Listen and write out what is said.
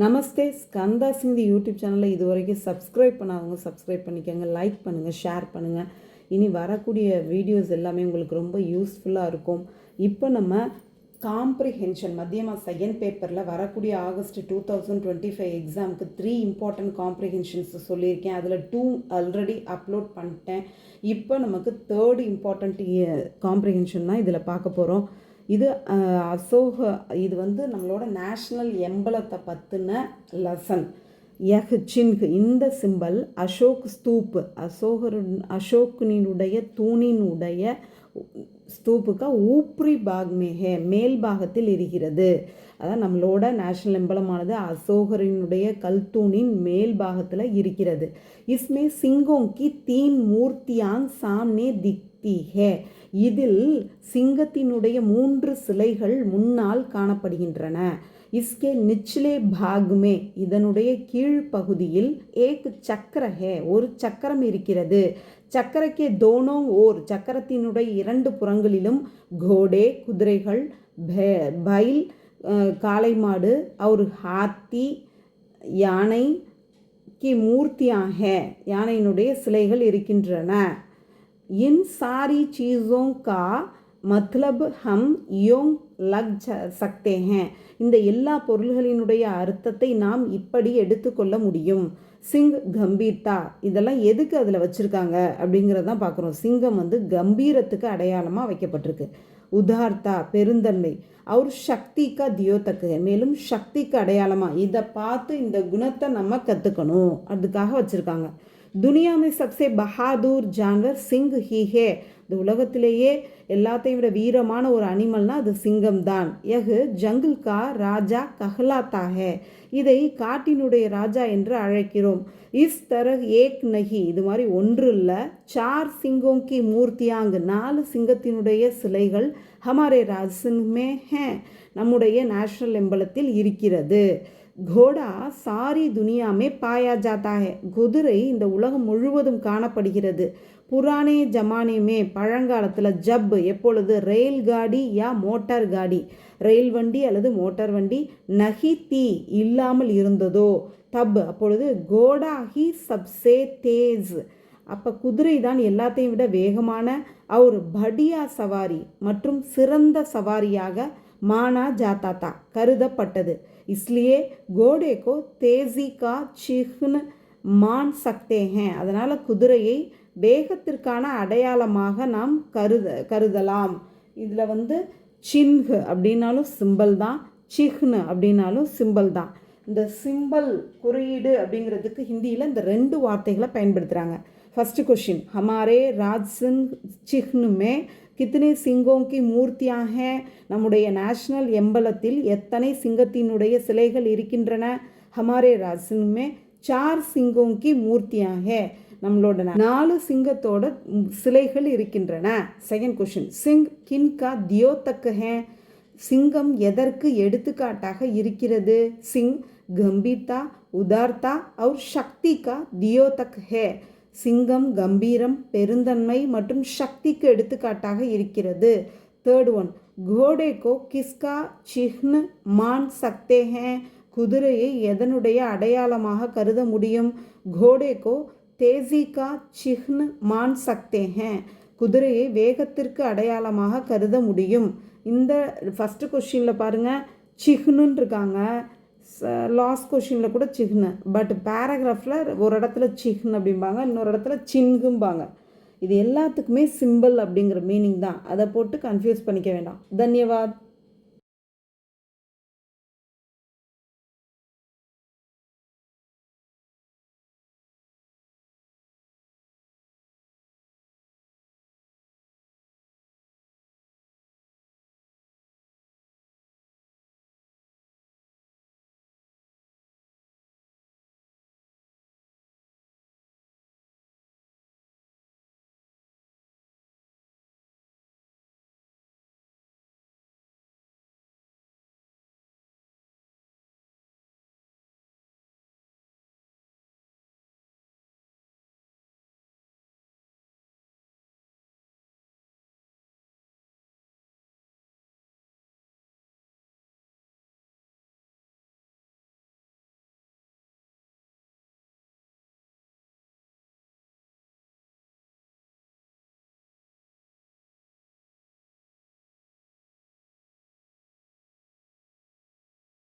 நமஸ்தே ஸ்கந்தா சிந்தி யூடியூப் சேனலில் இது வரைக்கும் சப்ஸ்கிரைப் பண்ணாதவங்க சப்ஸ்கிரைப் பண்ணிக்கோங்க, லைக் பண்ணுங்கள், ஷேர் பண்ணுங்கள். இனி வரக்கூடிய வீடியோஸ் எல்லாமே உங்களுக்கு ரொம்ப யூஸ்ஃபுல்லாக இருக்கும். இப்போ நம்ம காம்ப்ரிஹென்ஷன் மத்தியமா செகண்ட் பேப்பரில் வரக்கூடிய ஆகஸ்ட் 2025 எக்ஸாமுக்கு 3 இம்பார்ட்டன்ட் காம்ப்ரிஹென்ஷன்ஸ் சொல்லியிருக்கேன். அதில் 2 ஆல்ரெடி அப்லோட் பண்ணிட்டேன். இப்போ நமக்கு 3rd இம்பார்ட்டன்ட் காம்ப்ரிஹென்ஷன் தான் இதில் பார்க்க போகிறோம். இது இது வந்து நம்மளோட நேஷ்னல் எம்பலத்தை பற்றின லெசன். சின்ஹ் இந்த சிம்பல் அசோக் ஸ்தூப், அசோகனினுடைய தூணினுடைய ஸ்தூப்புக்கா ஊப்ரி பாக்மேஹே மேல் பாகத்தில் இருக்கிறது. அதான் நம்மளோட நேஷ்னல் எம்பலமானது அசோகரினுடைய கல்தூணின் மேல் பாகத்தில் இருக்கிறது. இஸ்மே சிங்கோங்கி தீன் மூர்த்தியாங் சாம்னே திக்தி ஹே. இதில் சிங்கத்தினுடைய 3 சிலைகள் முன்னால் காணப்படுகின்றன. இஸ்கே நிச்லே பாக்மே இதனுடைய கீழ்ப்பகுதியில் ஏக் சக்கர ஹே ஒரு சக்கரம் இருக்கிறது. சக்கரக்கே தோனோ ஓர் சக்கரத்தினுடைய 2 புறங்களிலும் கோடே குதிரைகள், பைல் காளை மாடு, और ஹாத்தி யானை கி மூர்த்தியாக யானையினுடைய சிலைகள் இருக்கின்றன. इन सारी चीज़ों का मतलब हम यूं लग सकते हैं. இந்த எல்லா பொருள்களினுடைய அர்த்தத்தை நாம் இப்படி எடுத்துக்கொள்ள முடியும். சிங் கம்பீர்தா இதெல்லாம் எதுக்கு அதில் வச்சுருக்காங்க அப்படிங்கிறதான் பார்க்குறோம். சிங்கம் வந்து கம்பீரத்துக்கு அடையாளமாக வைக்கப்பட்டிருக்கு. உதார்த்தா பெருந்தன்மை, அவர் சக்திக்கா தியோத்தக்கு மேலும் சக்திக்கு அடையாளமாக. இதை பார்த்து இந்த குணத்தை நம்ம கற்றுக்கணும், அதுக்காக வச்சுருக்காங்க. துனியாமே சப்சே பஹாதூர் ஜான்வர் சிங் ஹி ஹே. இந்த உலகத்திலேயே எல்லாத்தையும் விட வீரமான ஒரு அனிமல்னா அது சிங்கம் தான். யஹ் ஜங்கிள் கா ராஜா கஹ்லாத்தா ஹே. இதை காட்டினுடைய ராஜா என்று அழைக்கிறோம். இஸ் தரஹ் ஏக் நஹி இது மாதிரி ஒன்று இல்லை, 4 சிங்கோங்கி மூர்த்தியாங் 4 சிங்கத்தினுடைய சிலைகள் ஹமாரே ராஜ்மே ஹே நம்முடைய நேஷனல் எம்பலத்தில் இருக்கிறது. கோடா சாரி துனியாமே பாயா ஜாத்தா ஹே. குதிரை இந்த உலகம் முழுவதும் காணப்படுகிறது. புராணே ஜமானேமே பழங்காலத்தில் ஜப் எப்பொழுது ரயில் காடி யா மோட்டார் காடி ரயில் வண்டி அல்லது மோட்டார் வண்டி நஹி தீ இல்லாமல் இருந்ததோ தப் அப்பொழுது கோடா ஹி சப்சே தேஸ் அப்போ குதிரை தான் எல்லாத்தையும் விட வேகமான அவர் படியா சவாரி மற்றும் சிறந்த சவாரியாக மானா ஜாத்தாத்தா கருதப்பட்டது. इसलिए घोड़े को तेजी का चिह्न मान सकते हैं. அதனால் குதிரையை வேகத்திற்கான அடையாளமாக நாம் கருதலாம். இதில் வந்து சின்ஹ் அப்படின்னாலும் சிம்பல் தான், சிஹ்னு அப்படின்னாலும் சிம்பல் தான். இந்த சிம்பல் குறியீடு அப்படிங்கிறதுக்கு ஹிந்தியில் இந்த 2 வார்த்தைகளை பயன்படுத்துகிறாங்க. ஃபஸ்ட்டு கொஷின், ஹமாரே ராஜ்சன் சிஹ்னுமே கித்தனை சிங்கோங்கி மூர்த்தியாக நம்முடைய நேஷ்னல் எம்பலத்தில் எத்தனை சிங்கத்தினுடைய சிலைகள் இருக்கின்றன? ஹமாரே ராஜ்சன்மே 4 சிங்கோங்கி மூர்த்தியாக நம்மளோட 4 சிங்கத்தோட சிலைகள் இருக்கின்றன. செகண்ட் கொஷின், சிங் கின்கா தியோத்தக்கு ஹே. சிங்கம் எதற்கு எடுத்துக்காட்டாக இருக்கிறது? சிங் கம்பீர்தா, உதார்த்தா और शक्ति का தியோத்தக் ஹே. சிங்கம் கம்பீரம், பெருந்தன்மை மற்றும் சக்திக்கு எடுத்துக்காட்டாக இருக்கிறது. தேர்ட் ஒன், கோடே கோ கிஸ்கா சிஹ்ன் மான் சக்தே ஹே. குதிரையை எதனுடைய அடையாளமாக கருத முடியும்? கோடே கோ தேசி கா சிஹ்ன் மான் சக்தே ஹே. குதிரையை வேகத்திற்கு அடையாளமாக கருத முடியும். இந்த ஃபஸ்ட்டு கொஸ்டினில் பாருங்கள் சிஹ்னுன்னு இருக்காங்க, லாஸ்ட் கொஷினில் கூட சிஹ்னு, பட் பேராகிராஃபில் ஒரு இடத்துல சிஹ்ன் அப்படிம்பாங்க, இன்னொரு இடத்துல சின்கும்பாங்க. இது எல்லாத்துக்குமே சிம்பிள் அப்படிங்கிற மீனிங் தான். அதை போட்டு கன்ஃபியூஸ் பண்ணிக்க வேண்டாம். தன்யவாத்.